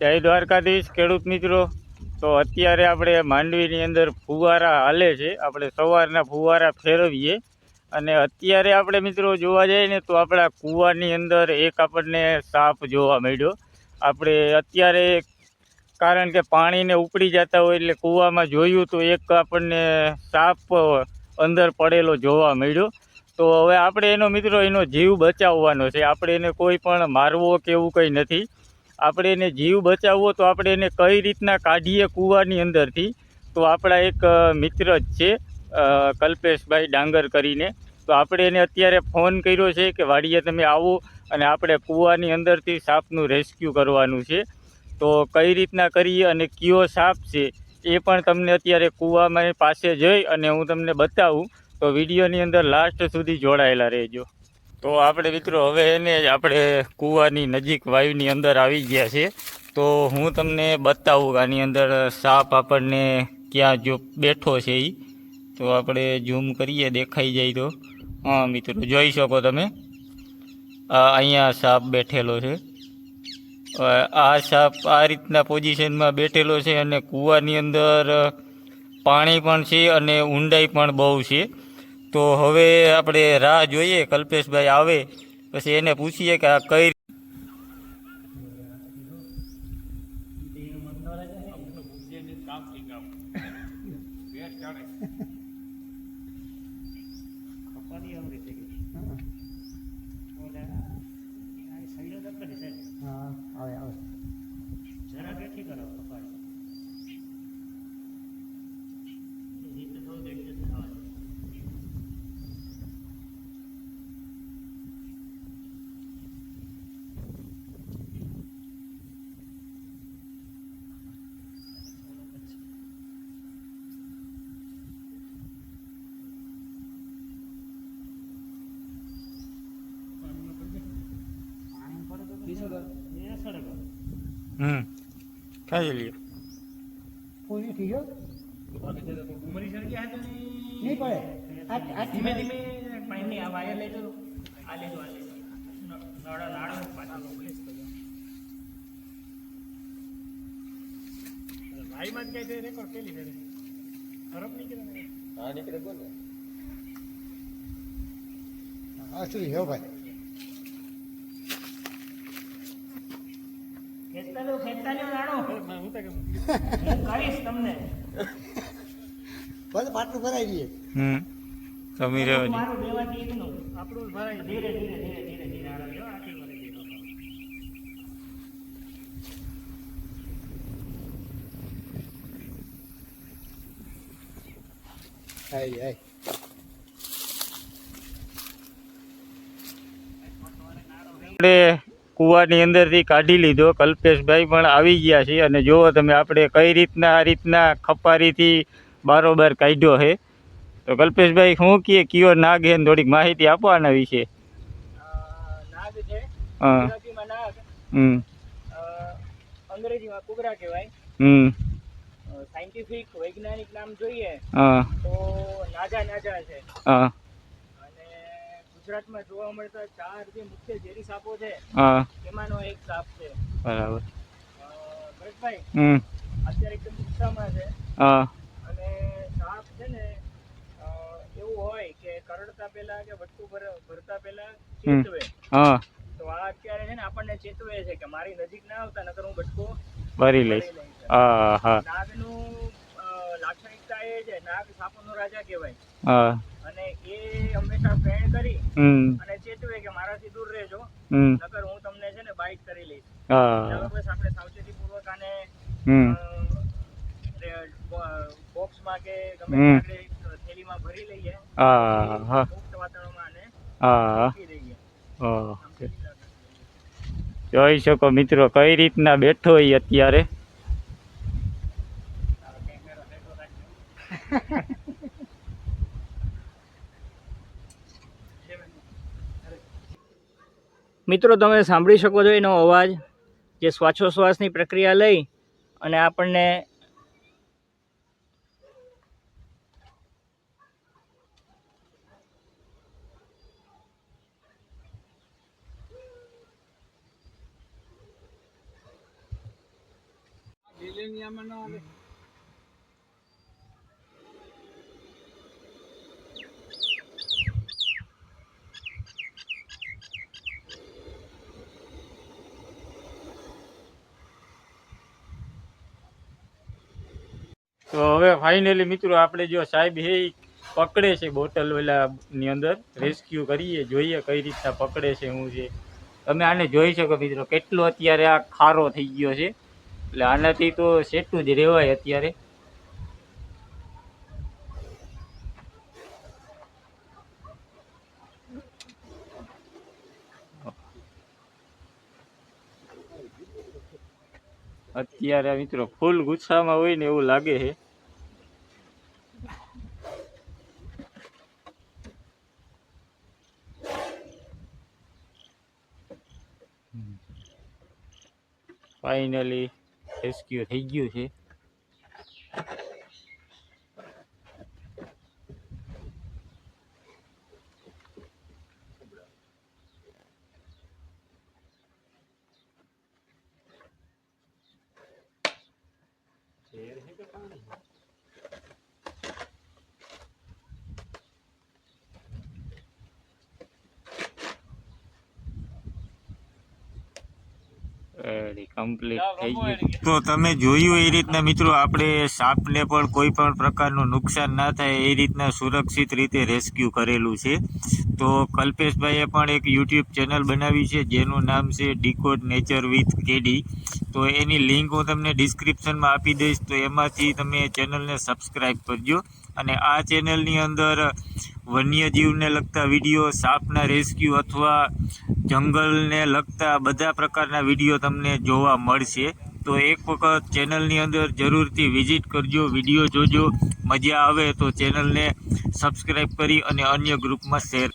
જય દ્વારકાધીશ ખેડૂત મિત્રો। તો અત્યારે આપણે માંડવીની અંદર ફુવારા હાલે છે, આપણે સવારના ફુવારા ફેરવીએ અને અત્યારે આપણે મિત્રો જોવા જઈએ ને તો આપણા કૂવાની અંદર એક આપણને સાપ જોવા મળ્યો। આપણે અત્યારે કારણ કે પાણીને ઉપડી જતા હોય એટલે કૂવામાં જોયું તો એક આપણને સાપ અંદર પડેલો જોવા મળ્યો। તો હવે આપણે એનો મિત્રો એનો જીવ બચાવવાનો છે, આપણે એને કોઈ પણ મારવો કે એવું કંઈ નથી। આપણે એને જીવ બચાવવો તો આપણે એને કઈ રીતના કાઢીએ કૂવાની અંદરથી, તો આપણા એક મિત્ર જ છે કલ્પેશભાઈ ડાંગર કરીને। તો આપણે એને અત્યારે ફોન કર્યો છે કે વાડીએ તમે આવો અને આપણે કૂવાની અંદરથી સાપનું રેસ્ક્યુ કરવાનું છે। તો કઈ રીતના કરીએ અને કયો સાપ છે એ પણ તમને અત્યારે કૂવામાં પાસે જઈ અને હું તમને બતાવું। તો વિડીયોની અંદર લાસ્ટ સુધી જોડાયેલા રહેજો। તો આપણે મિત્રો હવે એને આપણે કૂવાની નજીક વાયુની અંદર આવી ગયા છે, તો હું તમને બતાવું આની અંદર સાપ આપણને ક્યાં જો બેઠો છે એ। તો આપણે ઝૂમ કરીએ, દેખાઈ જાય તો હા મિત્રો જોઈ શકો તમે, અહીંયા સાપ બેઠેલો છે। આ સાપ આ રીતના પોઝિશનમાં બેઠેલો છે અને કૂવાની અંદર પાણી પણ છે અને ઊંડાઈ પણ બહુ છે। તો હવે આપણે રાહ જોઈએ કલ્પેશભાઈ આવે પછી એને પૂછીએ કે આ કઈ खाई लियो पूरी ठीक है उमरी सर गया है तो नहीं पड़े धीमे धीमे पानी आ वायर ले तो आ ले नाड़ा नाड़ा पानी भाई मत कहते रे को के लिए खराब नहीं करे हां निकले बोल असली है भाई ખેતતા લ્યો નાણો હું તો કરીશ તમને બસ પાટલું ભરાઈ દઈએ સમીર મારું દેવાથી એકનું આપણું ભરાય ધીરે ધીરે ધીરે ધીરે ધીરે આવે જો આથી ભરી દેજો આઈ આઈ આપણે કૂવાની અંદરથી કાઢી લીધો, કલ્પેશભાઈ પણ આવી ગયા છે અને જુઓ તમે આપણે કઈ રીતના આ રીતના ખપારીથી બારોબાર કાઢ્યો છે। તો કલ્પેશભાઈ શું કહે કયો નાગ છે થોડીક માહિતી આપો આના વિશે। નાગ છે હા ગુજરાતીમાં નાગ, અંગ્રેજીમાં કુબરા કહેવાય। સાયન્ટિફિક વૈજ્ઞાનિક નામ જોઈએ તો નાજા નાજા છે। ગુજરાતમાં જોવા મળતા 4 જે મુખ્ય ઝેરી સાપો છે એમાંનો એક સાપ છે। બરાબર ભરતભાઈ અત્યારે એકદમ ગુસ્સામાં છે અને સાપ છે ને એવું હોય કે કરડતા પહેલા કે વટકું ભરતા પહેલા ચેતવે। તો આ અત્યારે છે ને આપણને ચેતવે છે કે મારી નજીક ના આવતા નકર હું બટકો ભરી લઈશ। નાગનું લાક્ષણિકતા એ છે, નાગ સાપોનો રાજા કહેવાય અને એ હંમેશા ફેણ કરી અને ચેતવે કે મારાથી દૂર રહેજો નકર હું તમને છે ને બાઇટ કરી લઈશ। બસ આપણે સાવચેતી પૂર્વક આને બોક્સમાં કે ગમે આપણે થેલીમાં ભરી લઈએ, મુક્ત વાતાવરણમાં આને મૂકી દઈએ। જોઈ શકો મિત્રો કઈ રીતના બેઠો હોય અત્યારે। મિત્રો તમે સાંભળી શકો છો એનો અવાજ, જે શ્વાસોશ્વાસની પ્રક્રિયા લઈ અને આપણને તો હવે ફાઇનલી મિત્રો આપણે જો સાહેબ હે ઈ પકડે છે બોટલ ઓલાની અંદર રેસ્ક્યુ કરીએ, જોઈએ કઈ રીતના પકડે છે શું છે. તમે આને જોઈ શકો મિત્રો કેટલો અત્યારે આ ખારો થઈ ગયો છે, એટલે આનાથી તો સેટું જ રહેવાય અત્યારે. અત્યારે મિત્રો ફૂલ ગુસ્સામાં હોય ને એવું લાગે છે. ફાઇનલી રેસ્ક્યુ થઈ ગયું છે. કમ્પ્લીટ થઈ ગયું. તો તમે જોયું એ રીતના મિત્રો આપણે સાપને પણ કોઈ પણ પ્રકારનું નુકસાન ના થાય એ રીતના સુરક્ષિત રીતે રેસ્ક્યુ કરેલું છે. તો કલ્પેશભાઈએ પણ એક યુટ્યુબ ચેનલ બનાવી છે જેનું નામ છે ડીકોડ નેચર વિથ કેડી. તો એની લિંક હું તમને ડિસ્ક્રિપ્શનમાં આપી દઈશ, તો એમાંથી તમે ચેનલને સબસ્ક્રાઈબ કરજો. અને આ ચેનલની અંદર વન્યજીવને લગતા વિડીયો, સાપના રેસ્ક્યુ અથવા જંગલને લગતા બધા પ્રકારના વિડીયો તમને જોવા મળશે. તો એક વખત ચેનલની અંદર જરૂરથી વિઝિટ કરજો, વિડીયો જોજો. મજા આવે તો ચેનલને સબસ્ક્રાઈબ કરી અને અન્ય ગ્રુપમાં શેર